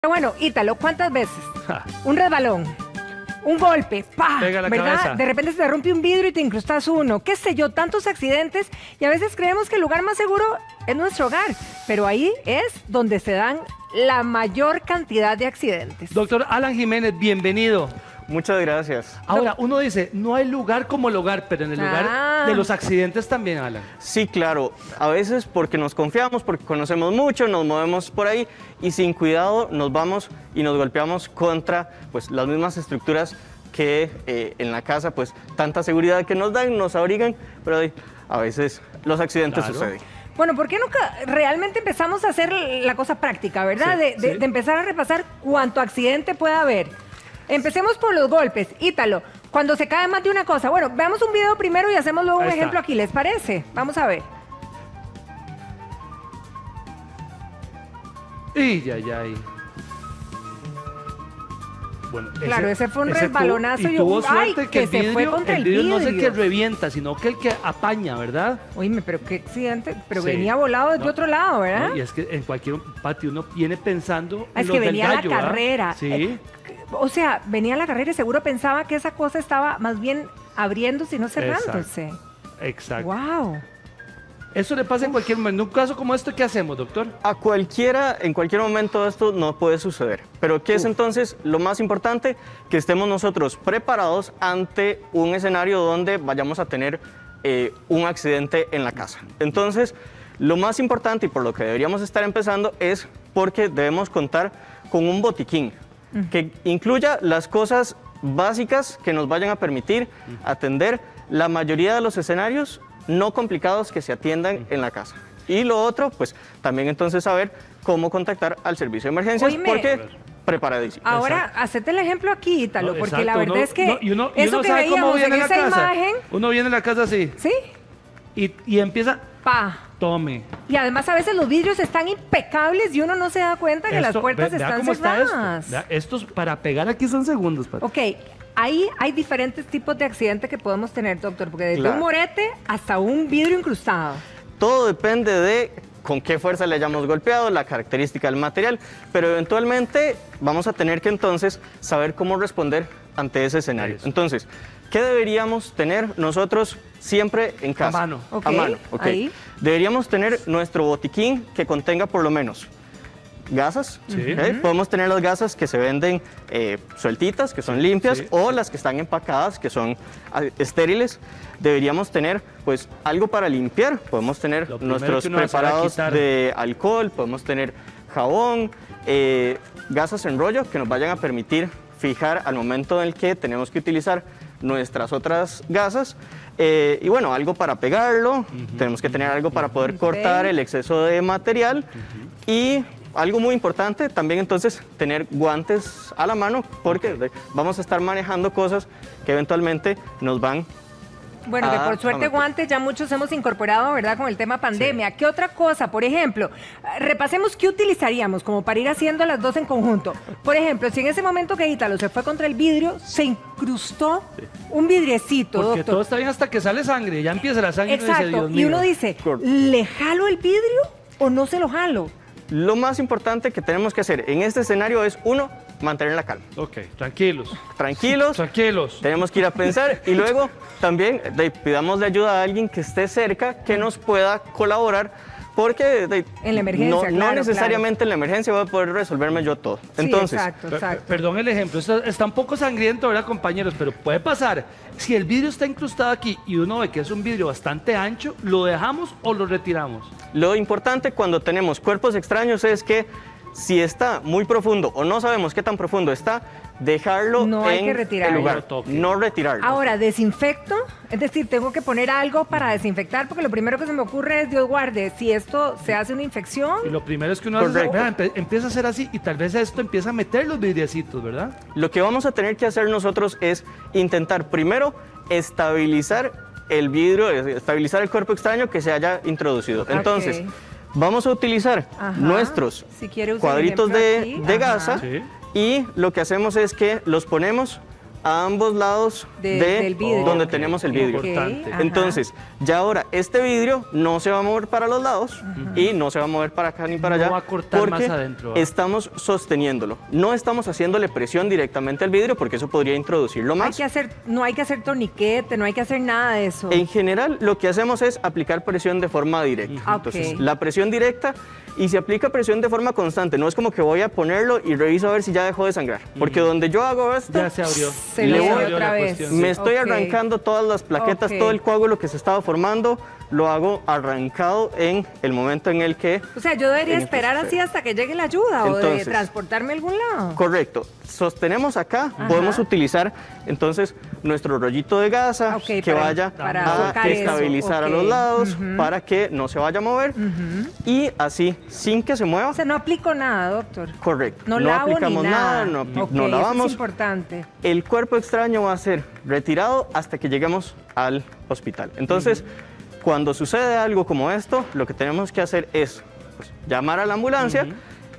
Pero bueno, Ítalo, ¿cuántas veces? Un resbalón, un golpe, ¡pah! Pega la ¿verdad? cabeza. De repente se te rompe un vidrio y te incrustas uno. Qué sé yo, tantos accidentes y a veces creemos que el lugar más seguro es nuestro hogar, pero ahí es donde se dan la mayor cantidad de accidentes. Doctor Alan Jiménez, bienvenido. Muchas gracias. Ahora, uno dice, no hay lugar como el hogar, pero en el lugar de los accidentes también, Alan. Sí, claro. A veces porque nos confiamos, porque conocemos mucho, nos movemos por ahí y sin cuidado nos vamos y nos golpeamos contra pues, las mismas estructuras que en la casa, pues tanta seguridad que nos dan, nos abrigan, pero a veces los accidentes suceden. Bueno, ¿por qué nunca realmente empezamos a hacer la cosa práctica, verdad? Sí, de empezar a repasar cuánto accidente puede haber. Empecemos por los golpes. Ítalo, cuando se cae más de una cosa. Bueno, veamos un video primero y hacemos luego un Ahí está. ejemplo aquí, ¿les parece? Vamos a ver. Ay. Bueno, Claro, ese fue un ese resbalonazo y y tuvo un- ¡ay! suerte que el se vidrio, fue contra el no es el que vidrio. revienta, sino que el que apaña, ¿verdad? Oíme, pero qué accidente. Pero Sí. venía volado desde No, otro lado, ¿verdad? ¿no? Y es que en cualquier patio uno viene pensando Ah, en es los que del venía gallo, la ¿verdad? carrera. Sí, O sea, venía la carrera y seguro pensaba que esa cosa estaba más bien abriéndose y no cerrándose. exacto. ¡Wow! Eso le pasa en cualquier momento. En un caso como este, ¿qué hacemos, doctor? A cualquiera, en cualquier momento esto no puede suceder. Pero ¿qué es entonces lo más importante? Que estemos nosotros preparados ante un escenario donde vayamos a tener un accidente en la casa. Entonces, lo más importante y por lo que deberíamos estar empezando es porque debemos contar con un botiquín que incluya las cosas básicas que nos vayan a permitir atender la mayoría de los escenarios no complicados que se atiendan en la casa. Y lo otro, pues también entonces saber cómo contactar al servicio de emergencias, Oíme. porque preparadísimo. Ahora, hacete el ejemplo aquí, Ítalo, No, porque exacto, la verdad uno- es que no, y uno eso que sabe cómo veíamos en viene la esa casa. imagen, Uno viene a la casa así ¿sí? y empieza, Pa. tome. Y además a veces los vidrios están impecables y uno no se da cuenta que las Esto, puertas vea están cómo está cerradas. esto. Vea, estos para pegar aquí son segundos. Ok, ahí hay diferentes tipos de accidentes que podemos tener, doctor, porque desde Claro. un morete hasta un vidrio incrustado. Todo depende de con qué fuerza le hayamos golpeado, la característica del material, pero eventualmente vamos a tener que entonces saber cómo responder ante ese escenario. Eso. Entonces, ¿qué deberíamos tener nosotros siempre en casa? A mano. Ok, A mano, ok. ahí. Deberíamos tener nuestro botiquín que contenga por lo menos gasas. Sí. ¿ok? Podemos tener las gasas que se venden sueltitas, que son limpias, sí. o las que están empacadas, que son estériles. Deberíamos tener pues algo para limpiar. Podemos tener Lo primero nuestros que uno hace va a preparados quitar. de alcohol, podemos tener jabón, gasas en rollo que nos vayan a permitir fijar al momento en el que tenemos que utilizar nuestras otras gasas. Y bueno, algo para pegarlo, tenemos que tener algo para poder cortar el exceso de material y algo muy importante también entonces tener guantes a la mano porque vamos a estar manejando cosas que eventualmente nos van. Bueno, que por suerte ok. guantes ya muchos hemos incorporado, ¿verdad? Con el tema pandemia. ¿Qué otra cosa? Por ejemplo, repasemos qué utilizaríamos como para ir haciendo las dos en conjunto. Por ejemplo, si en ese momento que Ítalo se fue contra el vidrio, se incrustó un vidriecito, Porque doctor. todo está bien hasta que sale sangre. Ya empieza la sangre y uno dice, Exacto. Dios Y mío. uno dice, Correcto. ¿le jalo el vidrio o no se lo jalo? Lo más importante que tenemos que hacer en este escenario es, uno, mantener la calma. Ok, tranquilos. Tranquilos, Tranquilos. tenemos que ir a pensar y luego también pidamos de ayuda a alguien que esté cerca, que nos pueda colaborar, porque En la emergencia, no claro, necesariamente en la emergencia voy a poder resolverme yo todo. Sí, Entonces, exacto, exacto. Perdón el ejemplo, está un poco sangriento, ¿verdad, compañeros? Pero puede pasar. Si el vidrio está incrustado aquí y uno ve que es un vidrio bastante ancho, ¿lo dejamos o lo retiramos? lo importante cuando tenemos cuerpos extraños es que si está muy profundo o no sabemos qué tan profundo está, dejarlo No hay en que retirarlo. el lugar, No lo toque. no retirarlo. Ahora, ¿desinfecto? Es decir, tengo que poner algo para desinfectar, porque lo primero que se me ocurre es, Dios guarde, si esto se hace una infección. Y lo primero es que uno hace, Correcto. vea, empieza a hacer así y tal vez esto empieza a meter los vidriecitos, ¿verdad? Lo que vamos a tener que hacer nosotros es intentar primero estabilizar el vidrio, estabilizar el cuerpo extraño que se haya introducido. Entonces, vamos a utilizar Ajá. nuestros Si quiere usar cuadritos ejemplo aquí. de Ajá. gasa Sí. y lo que hacemos es que los ponemos a ambos lados del vidrio. donde Ok, tenemos el vidrio. Ok, Importante. ajá. Entonces, ya ahora este vidrio no se va a mover para los lados y no se va a mover para acá ni para No allá va a cortar porque más adentro, ¿va? estamos sosteniéndolo. No estamos haciéndole presión directamente al vidrio porque eso podría introducirlo más. No hay que hacer torniquete, no hay que hacer nada de eso. En general, lo que hacemos es aplicar presión de forma directa. Ah, Entonces, ok. la presión directa y se aplica presión de forma constante. No es como que voy a ponerlo y reviso a ver si ya dejó de sangrar. Porque donde yo hago esto, Ya se abrió. Se le le voy- abre abrió otra la vez. cuestión, me sí. estoy Ok. arrancando todas las plaquetas, Ok. todo el coágulo que se estaba formando, lo hago arrancado en el momento en el que... O sea, yo debería En esperar este- así hasta que llegue la ayuda o de Entonces- transportarme a algún lado. Correcto. Sostenemos acá, Ajá. podemos utilizar entonces nuestro rollito de gasa Ok, que para- vaya para a tocar eso, estabilizar a los ok. lados Ujú. para que no se vaya a mover y así, sin que se mueva. O sea, no aplico nada, doctor. Correcto. No lavo ni aplicamos nada. no, Ok, no eso lavamos. es importante. El cuerpo extraño va a ser retirado hasta que lleguemos al hospital. Entonces, cuando sucede algo como esto, lo que tenemos que hacer es pues, llamar a la ambulancia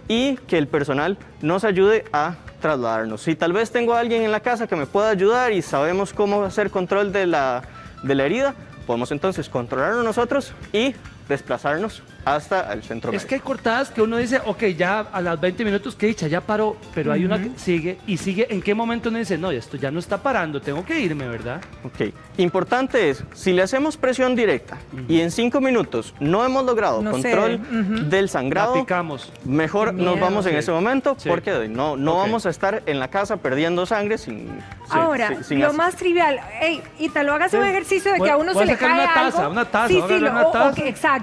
y que el personal nos ayude a trasladarnos. Si tal vez tengo a alguien en la casa que me pueda ayudar y sabemos cómo hacer control de la herida, podemos entonces controlarlo nosotros y desplazarnos hasta el centro Es médico. que hay cortadas que uno dice, ok, ya a las 20 minutos, que dicha, ya paró, pero hay una que sigue y sigue. ¿En qué momento uno dice, no, esto ya no está parando, tengo que irme, ¿verdad? Ok. Importante es, si le hacemos presión directa y en 5 minutos no hemos logrado No control sé, del La sangrado, picamos. mejor Qué nos miedo. vamos en Sí. ese momento Sí. porque no Ok. vamos a estar en la casa perdiendo sangre sin Ahora, sin lo hacer- más trivial, hey, Ítalo, hágase un Sí. ejercicio de que Voy- a uno voy se a le sacar cae una taza, algo. una taza, Sí, voy a sí, agarrar una ok, taza. exacto.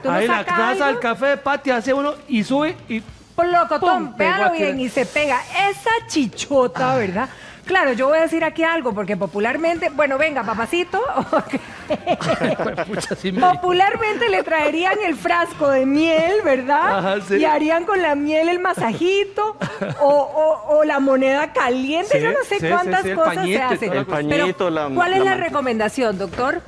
Uno Ahí la saca taza, algo, el café de Pati hace uno y sube y... por locotón, ¡pum! Pegó véalo aquí. bien y se pega. Esa chichota, ¿verdad? Claro, yo voy a decir aquí algo, porque popularmente, bueno, venga, papacito, Pucha, sí me dijo. popularmente le traerían el frasco de miel, ¿verdad? Ajá, sí. Y harían con la miel el masajito o la moneda caliente, Sí, yo no sé sí, cuántas sí, el cosas pañito y se hacen. toda la El pañito, Pero, la- ¿cuál es la la manta. recomendación, doctor?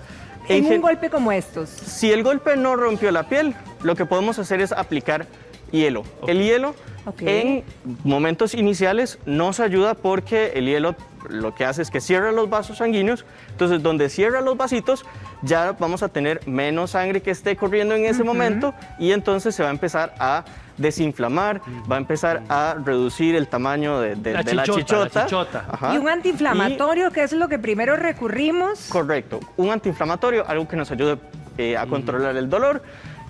En En un gen- golpe como estos. Si el golpe no rompió la piel, lo que podemos hacer es aplicar hielo. El hielo Ok. en momentos iniciales nos ayuda porque el hielo lo que hace es que cierra los vasos sanguíneos. Entonces, donde cierra los vasitos, ya vamos a tener menos sangre que esté corriendo en ese momento y entonces se va a empezar a desinflamar, va a empezar a reducir el tamaño de La la chichota, chichota. la chichota. Ajá. Y un antiinflamatorio, que es lo que primero recurrimos. Correcto, un antiinflamatorio, algo que nos ayude a controlar el dolor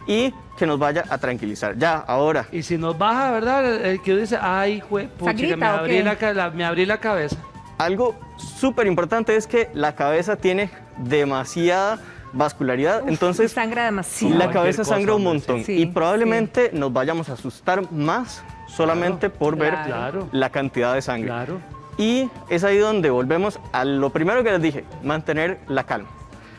y que nos vaya a tranquilizar. Ya, ahora, Y si nos baja, ¿verdad? El que dice, ay, puchica, ¿Sangrita me o abrí qué? me abrí la cabeza. algo súper importante es que la cabeza tiene demasiada vascularidad, entonces sangra demasiado. la cualquier cabeza cosa, sangra un hombre, montón sí. y probablemente nos vayamos a asustar más solamente por ver Claro. la cantidad de sangre. Claro. Y es ahí donde volvemos a lo primero que les dije, mantener la calma.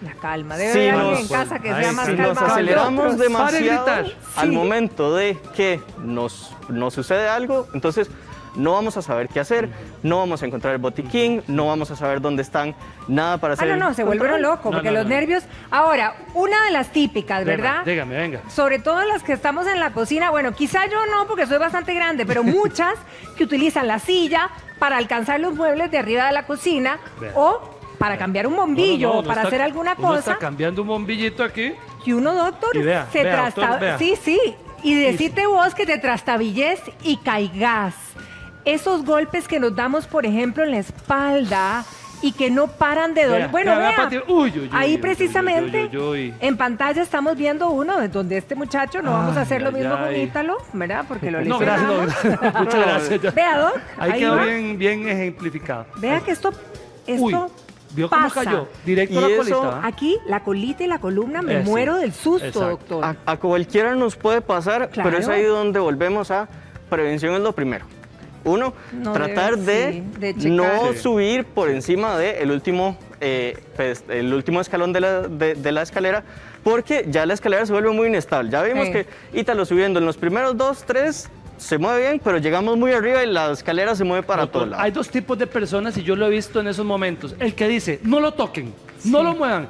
La calma. Debe Sí, haber alguien nos- en casa que ay, sea más Si calmado. nos que aceleramos otros. demasiado Pare de gritar. al Sí. momento de que nos sucede algo, entonces no vamos a saber qué hacer, no vamos a encontrar el botiquín, no vamos a saber dónde están, nada para hacer. No, se volvieron locos, No, porque no, los no. nervios. Ahora, una de las típicas, ¿verdad? Dígame, venga. Sobre todo las que estamos en la cocina, bueno, quizá yo no, porque soy bastante grande, pero muchas que utilizan la silla para alcanzar los muebles de arriba de la cocina Vea. o para cambiar un bombillo No, no, o no para está- hacer alguna uno cosa. está cambiando un bombillito aquí. Y uno, doctor, Y vea, se vea, doctor, vea. Sí, sí. Y decite vos que te trastabilles y caigas. Esos golpes que nos damos, por ejemplo, en la espalda y que no paran de doler. Vea, Bueno, vea, vea, vea, Pati. Uy, uy, uy, ahí uy, precisamente uy, uy, uy, uy. en pantalla estamos viendo uno de donde este muchacho, no vamos a hacer lo Ay, mismo con ay. Ítalo, ¿verdad? Porque lo No, gracias, no, lesionamos. gracias. Muchas gracias. Ya. Vea, Doc, Ahí ahí quedó va. bien, bien ejemplificado. Vea que esto Uy, ¿vio cómo pasa. cayó? Directo a Y la eso- colita. ¿va? Aquí la colita y la columna me Sí. muero del susto, Exacto. doctor. A cualquiera nos puede pasar, Claro. pero es ahí donde volvemos a prevención es lo primero. Uno, No tratar debe- sí, de checar. no Sí. subir por encima del último, el último escalón de la escalera, porque ya la escalera se vuelve muy inestable. Ya vimos Sí. que Ítalo subiendo en los primeros 2, 3 se mueve bien, pero llegamos muy arriba y la escalera se mueve para Doctor, todos lados. hay dos tipos de personas y yo lo he visto en esos momentos. El que dice, no lo toquen, no lo muevan.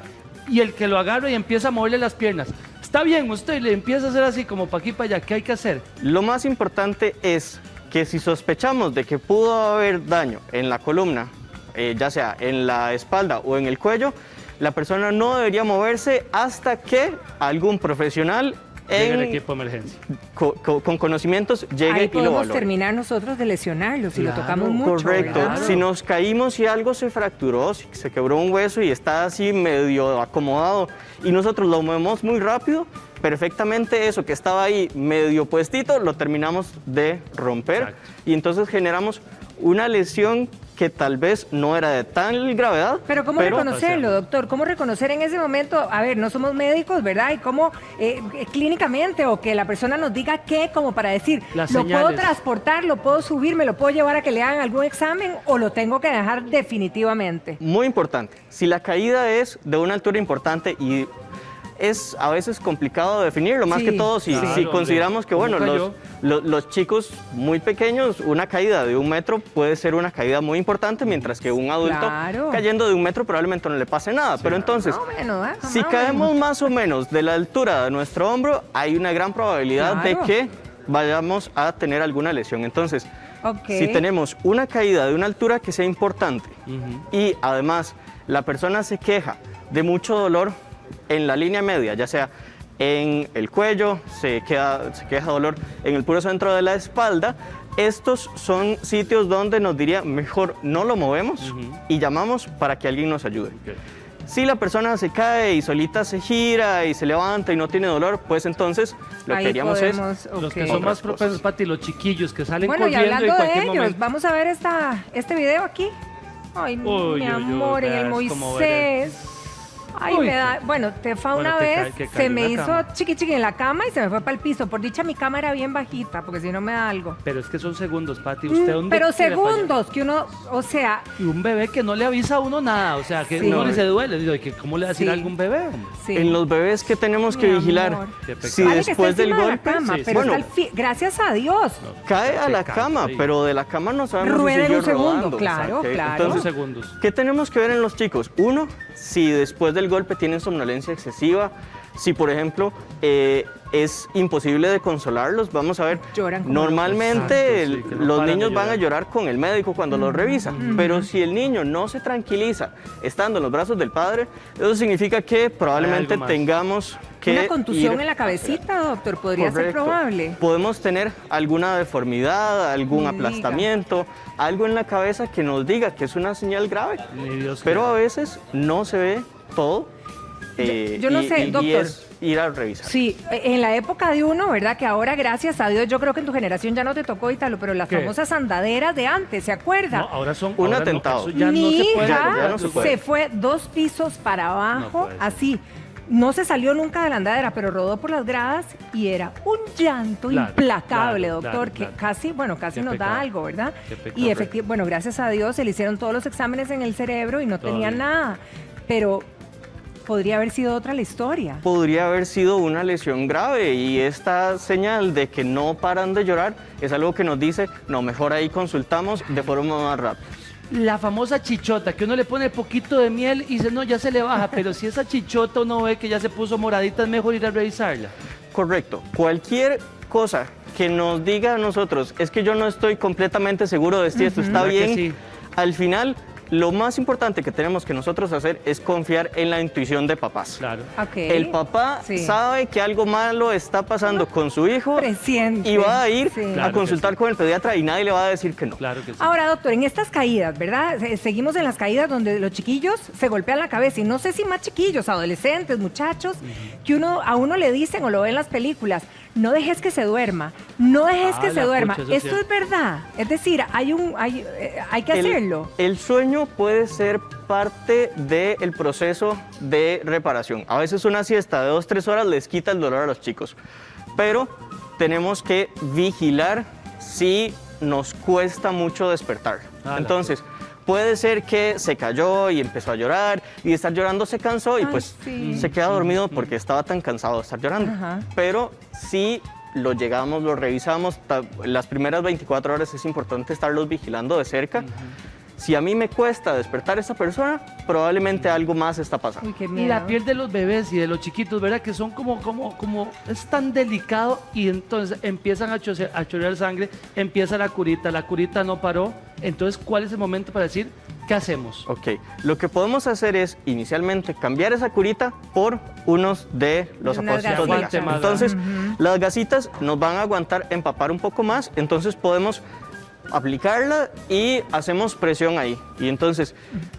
Y el que lo agarra y empieza a moverle las piernas. Está bien, usted le empieza a hacer así como para aquí, para allá. ¿Qué hay que hacer? Lo más importante es que si sospechamos de que pudo haber daño en la columna ya sea en la espalda o en el cuello, la persona no debería moverse hasta que algún profesional Llega el equipo de emergencia. con conocimientos llegue Ahí y lo podemos valore. terminar nosotros de lesionarlo si lo Claro, tocamos mucho. Correcto. ¿verdad? Si nos caímos y algo se fracturó, si se quebró un hueso y está así medio acomodado y nosotros lo movemos muy rápido, perfectamente eso que estaba ahí medio puestito lo terminamos de romper. Exacto. Y entonces generamos una lesión que tal vez no era de tal gravedad. Pero ¿cómo reconocerlo, doctor? ¿Cómo reconocer en ese momento? A ver, no somos médicos, ¿verdad? Y cómo clínicamente o que la persona nos diga qué, como para decir, Las lo puedo señales. transportar, lo puedo subir, me lo puedo llevar a que le hagan algún examen o lo tengo que dejar definitivamente. Muy importante. Si la caída es de una altura importante y es a veces complicado definirlo, más Sí, que todo si, claro, si hombre. consideramos que, bueno, ¿Cómo los chicos muy pequeños, una caída de 1 metro puede ser una caída muy importante, mientras que un adulto Claro. cayendo de 1 metro probablemente no le pase nada. Pero entonces, Más o menos, ¿eh? si Más o caemos menos. más o menos de la altura de nuestro hombro, hay una gran probabilidad de Claro. que vayamos a tener alguna lesión. Entonces, Ok. si tenemos una caída de una altura que sea importante Ujú. y además la persona se queja de mucho dolor en la línea media, ya sea en el cuello, se queja dolor en el puro centro de la espalda, estos son sitios donde nos diría mejor no lo movemos y llamamos para que alguien nos ayude. Ok. Si la persona se cae y solita se gira y se levanta y no tiene dolor, pues entonces lo Ahí que haríamos es podemos, Los ok. que son más Otras propensos, cosas. Pati, los chiquillos que salen Bueno, y corriendo hablando en de cualquier ellos, momento. vamos a ver este video aquí. Ay, Uy, mi uy, uy, amor, en el veas cómo Moisés. Ay, Uy, me da. Bueno, Tefa Bueno, una que vez que cayó se en me la hizo cama. chiqui en la cama y se me fue para el piso. Por dicha, mi cama era bien bajita, porque si no me da algo. Pero es que son segundos, Pati. ¿Usted dónde Pero quiere fallar? segundos, que uno, o sea, Y un bebé que no le avisa a uno nada, o sea, que Sí. uno ni se duele. Digo, que ¿cómo le va a decir Sí. a algún bebé? hombre? sí. en los bebés que tenemos que Mi vigilar. amor. Qué pecado. Si Vale que está después del encima de la golpe, cama, sí, pero bueno, está gracias a Dios. cae a Se la cae, cama, sí. pero de la cama no sabemos Rueda si en siguió un segundo, rodando. claro, ¿ok? claro. Dos Entonces, segundos. ¿qué tenemos que ver en los chicos? Uno, si después del golpe tienen somnolencia excesiva, si por ejemplo es imposible de consolarlos, vamos a ver, Lloran como normalmente locos. Exacto, sí, que no los paran de niños van a llorar. llorar con el médico cuando los revisa, pero si el niño no se tranquiliza estando en los brazos del padre, eso significa que probablemente algo más. tengamos que Una contusión ir- en la cabecita, doctor, podría ser Correcto. probable. Podemos tener alguna deformidad, algún No diga. aplastamiento, algo en la cabeza que nos diga que es una señal grave. Ni Dios Pero quiera. a veces no se ve todo. Yo no sé, y doctor. es ir a revisar. Sí, en la época de uno, ¿verdad? Que ahora, gracias a Dios, yo creo que en tu generación ya no te tocó, Ítalo, pero las ¿Qué? famosas andaderas de antes, ¿se acuerda? No, ahora son Un ahora no, atentado. eso ya Mi no se puede. hija ya no se puede. se fue 2 pisos para No abajo, puede ser. así. No se salió nunca de la andadera, pero rodó por las gradas y era un llanto Claro, implacable, claro, doctor, claro, que claro. casi Qué nos pecado. da algo, ¿verdad? Qué pecado. Y efectivamente, bueno, gracias a Dios se le hicieron todos los exámenes en el cerebro y no Todo tenía bien. nada. Pero podría haber sido otra la historia. Podría haber sido una lesión grave y esta señal de que no paran de llorar es algo que nos dice, no, mejor ahí consultamos de forma más rápida. La famosa chichota, que uno le pone poquito de miel y dice, no, ya se le baja, pero si esa chichota uno ve que ya se puso moradita, es mejor ir a revisarla. Correcto. Cualquier cosa que nos diga a nosotros, es que yo no estoy completamente seguro de si esto está ¿Verdad que bien, sí? al final lo más importante que tenemos que nosotros hacer es confiar en la intuición de papás. Claro. Ok. El papá Sí. sabe que algo malo está pasando con su hijo Presiente. y va a ir Sí. a Claro que consultar sí. con el pediatra y nadie le va a decir que no. Claro que sí. Ahora, doctor, en estas caídas, ¿verdad? Seguimos en las caídas donde los chiquillos se golpean la cabeza y no sé si más chiquillos, adolescentes, muchachos, que a uno le dicen o lo ven en las películas, no dejes que se duerma, no dejes que se la duerma. pucha, eso es Esto es cierto. verdad. Es decir, hay que hacerlo. El sueño puede ser parte del proceso de reparación. A veces una siesta de 2-3 horas les quita el dolor a los chicos, pero tenemos que vigilar si nos cuesta mucho despertar. la Entonces, puede ser que se cayó y empezó a llorar y de estar llorando se cansó y Ay, pues sí. se queda dormido porque estaba tan cansado de estar llorando. Ajá. Pero si lo llegamos, lo revisamos, las primeras 24 horas es importante estarlos vigilando de cerca. Si a mí me cuesta despertar a esa persona, probablemente algo más está pasando. Uy, qué Y miedo. la piel de los bebés y de los chiquitos, ¿verdad? Que son como es tan delicado y entonces empiezan a chorrear sangre, empieza la curita no paró. Entonces, ¿cuál es el momento para decir, ¿qué hacemos? Ok, lo que podemos hacer es inicialmente cambiar esa curita por unos de los Unas apósitos de gas. gasitas. Entonces, las gasitas nos van a aguantar empapar un poco más, entonces podemos aplicarla y hacemos presión ahí. Y entonces,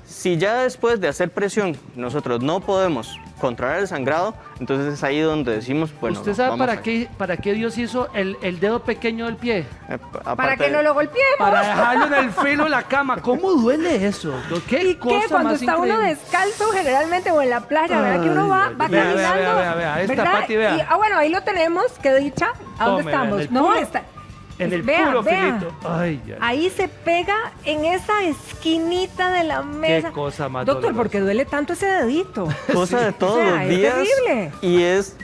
si ya después de hacer presión nosotros no podemos controlar el sangrado, entonces es ahí donde decimos, bueno, ¿Usted sabe vamos para qué Dios hizo el dedo pequeño del pie? Para aparte que no lo golpeemos. Para dejarlo en el filo de la cama. ¿Cómo duele eso? ¿Qué ¿Y cosa qué? Cuando más está uno increíble? descalzo generalmente o en la playa, ¿verdad? Que uno va Vea, caminando. vea, esta, ¿verdad? Pati, vea. Y, bueno, ahí lo tenemos, qué dicha. ¿A dónde Tome, vea, estamos? en el No, puro- está. En el Vea, puro vea. filito. Ay, ya. Ahí se pega en esa esquinita de la mesa. cosa más Doctor, dolorosa. ¿por qué duele tanto ese dedito? cosa de todos O sea, los es días terrible. y es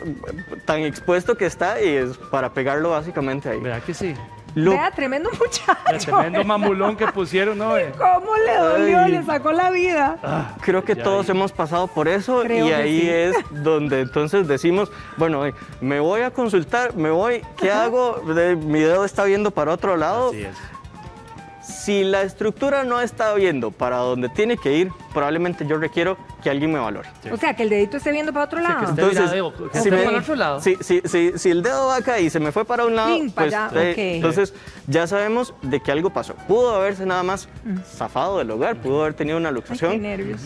tan expuesto que está y es para pegarlo básicamente ahí. ¿Verdad que sí? Lo- Vea, tremendo El muchacho. tremendo mamulón que pusieron, ¿no? ¿Cómo le dolió? Ay. Le sacó la vida. Creo que Ya, todos ya. hemos pasado por eso Creo y que ahí sí. es donde entonces decimos, bueno, me voy a consultar, me voy, ¿qué hago? Mi dedo está viendo para otro lado. Así es. Si la estructura no está viendo para donde tiene que ir, probablemente yo requiero que alguien me valore. O sea, que el dedito esté viendo para otro Sí, lado. que esté Entonces, virado, que si esté me- para el otro lado. Si el dedo va acá y se me fue para un lado, Pin, para pues, allá, ok. entonces ya sabemos de que algo pasó. Pudo haberse nada más zafado del lugar, pudo haber tenido una Ay, qué luxación, nervios.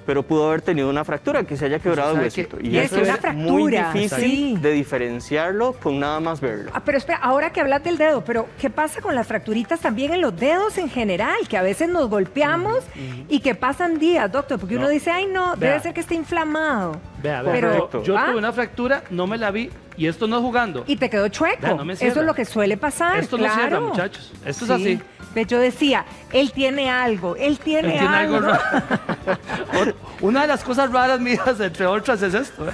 pero pudo haber tenido una fractura, que se haya quebrado el sabe huesito. que- Y Es eso una es muy fractura, difícil sí. de diferenciarlo con nada más verlo. Ah, pero espera, ahora que hablas del dedo, pero ¿qué pasa con las fracturitas también en los dedos en general? Que a veces nos golpeamos y que pasan días, doctor, porque uno No. dice, ay no, debe Vea. ser que está inflamado. Vea, Pero- Correcto. yo ¿Ah? tuve una fractura, no me la vi, y esto no es jugando. Y te quedó chueco. Vea, no me Eso cierra. es lo que suele pasar, Esto no claro. cierra, muchachos. Esto es Sí. así. Ve, yo decía, él tiene algo, él tiene, Él tiene algo. algo raro. Una de las cosas raras mías, entre otras, es esto.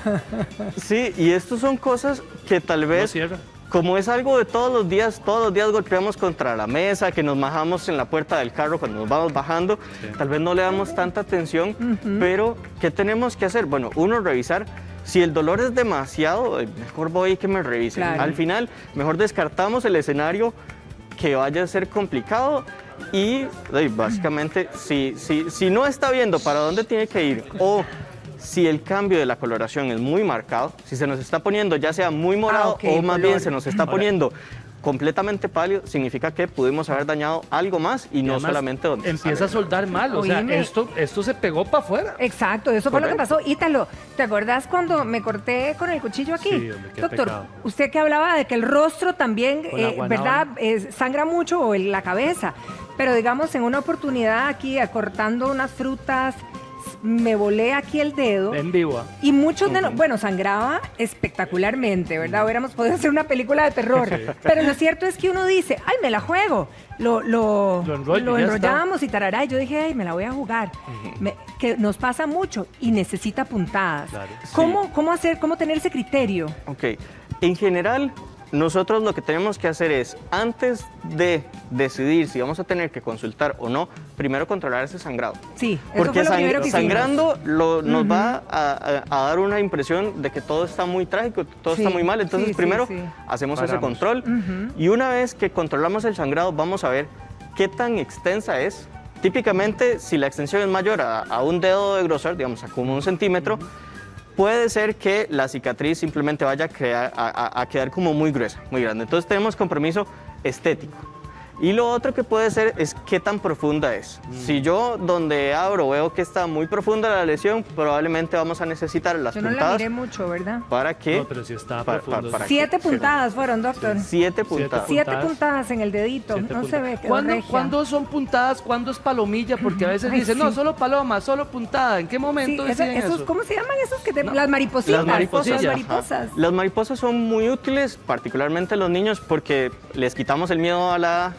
Sí, y estas son cosas que tal No vez, cierra. como es algo de todos los días golpeamos contra la mesa, que nos bajamos en la puerta del carro cuando nos vamos bajando, tal vez no le damos tanta atención, pero ¿qué tenemos que hacer? Bueno, uno, revisar. Si el dolor es demasiado, mejor voy que me revisen. Claro. Al final, mejor descartamos el escenario que vaya a ser complicado y básicamente, si no está viendo para dónde tiene que ir o si el cambio de la coloración es muy marcado, si se nos está poniendo ya sea muy morado ok, o más color. bien se nos está poniendo completamente pálido, significa que pudimos haber dañado algo más y no Además, solamente donde empieza a sale. soldar mal. O sea, Oíme. esto se pegó para afuera. Exacto, eso fue lo que Correcto. pasó. Ítalo, ¿te acordás cuando me corté con el cuchillo aquí? Sí, hombre, qué Doctor, pecado. usted que hablaba de que el rostro también, Con la guanábana. ¿verdad? Sangra mucho o en la cabeza. Pero digamos, en una oportunidad aquí, cortando unas frutas, me volé aquí el dedo. En vivo. ¿Ah? Y muchos de bueno, sangraba espectacularmente, ¿verdad? Hubiéramos podido hacer una película de terror. Pero lo cierto es que uno dice, ay, me la juego. Lo enrollo y ya está. enrollamos y tarará. Y yo dije, ay, me la voy a jugar. Que nos pasa mucho y necesita puntadas. Claro. ¿Cómo tener ese criterio? Ok, en general, nosotros lo que tenemos que hacer es, antes de decidir si vamos a tener que consultar o no, primero controlar ese sangrado. Sí, eso Porque fue lo primero que hicimos. sangrando nos va a dar una impresión de que todo está muy trágico, todo Sí, está muy mal. Entonces, sí, sí, primero sí. hacemos ese Paramos. control y una vez que controlamos el sangrado, vamos a ver qué tan extensa es. Típicamente, si la extensión es mayor a un dedo de grosor, digamos, a como 1 centímetro, puede ser que la cicatriz simplemente vaya a quedar como muy gruesa, muy grande. Entonces tenemos compromiso estético. Y lo otro que puede ser es qué tan profunda es. Si yo donde abro veo que está muy profunda la lesión, probablemente vamos a necesitar las Yo no la puntadas miré mucho, ¿verdad? para que... No, pero sí está para- profundo. para- 7 que- puntadas fueron, doctor. 7 puntadas. 7 puntadas. puntadas en el dedito. Siete No puntas. se ve. quedó ¿Cuándo, regia. cuándo son puntadas? ¿Cuándo es palomilla? Porque a veces Ay, dicen, sí. no, solo paloma, solo puntada. ¿En qué Sí, momento deciden esos, eso? ¿cómo se llaman esos que te, No. las maripositas? Las mariposillas. Las Ajá. mariposas. Las mariposas son muy útiles, particularmente a los niños, porque les quitamos el miedo a la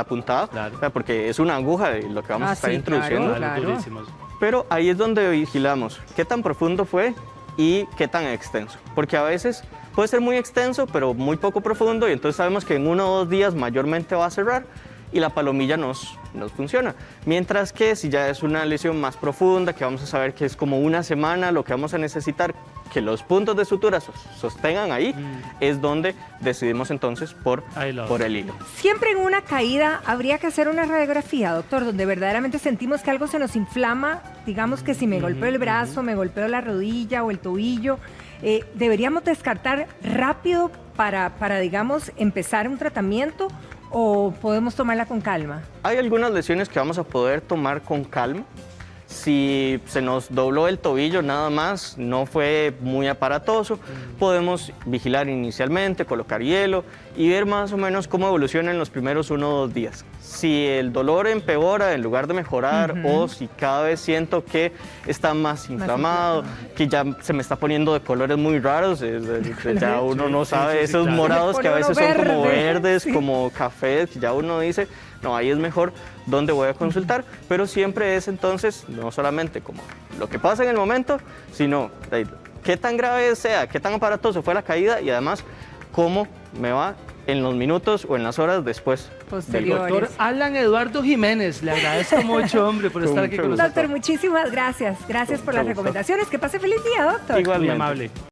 puntada, Claro. o sea, porque es una aguja de lo que vamos Ah, a estar sí, introduciendo. claro. Durísimos. Pero ahí es donde vigilamos qué tan profundo fue y qué tan extenso. Porque a veces puede ser muy extenso, pero muy poco profundo, y entonces sabemos que en 1 o 2 días mayormente va a cerrar. y la palomilla nos funciona. Mientras que si ya es una lesión más profunda, que vamos a saber que es como una semana, lo que vamos a necesitar que los puntos de sutura sostengan ahí, es donde decidimos entonces por el hilo. Siempre en una caída habría que hacer una radiografía, doctor, donde verdaderamente sentimos que algo se nos inflama, digamos que si me golpeo el brazo, me golpeo la rodilla o el tobillo, ¿deberíamos descartar rápido para, digamos, empezar un tratamiento o podemos tomarla con calma? Hay algunas lesiones que vamos a poder tomar con calma. Si se nos dobló el tobillo nada más, no fue muy aparatoso, podemos vigilar inicialmente, colocar hielo y ver más o menos cómo evoluciona en los primeros 1 o 2 días. Si el dolor empeora en lugar de mejorar o si cada vez siento que está más inflamado, que ya se me está poniendo de colores muy raros, ya uno no sabe, esos morados que a veces son como verdes, como cafés, que ya uno dice, no, ahí es mejor dónde voy a consultar, pero siempre es entonces no solamente como lo que pasa en el momento, sino qué tan grave sea, qué tan aparatoso fue la caída y además cómo me va en los minutos o en las horas después. Posteriores. Doctor Alan Eduardo Jiménez, le agradezco mucho, hombre, por estar aquí con nosotros. Doctor, muchísimas gracias. Gracias por las recomendaciones. Que pase feliz día, doctor. Igualmente. Muy amable.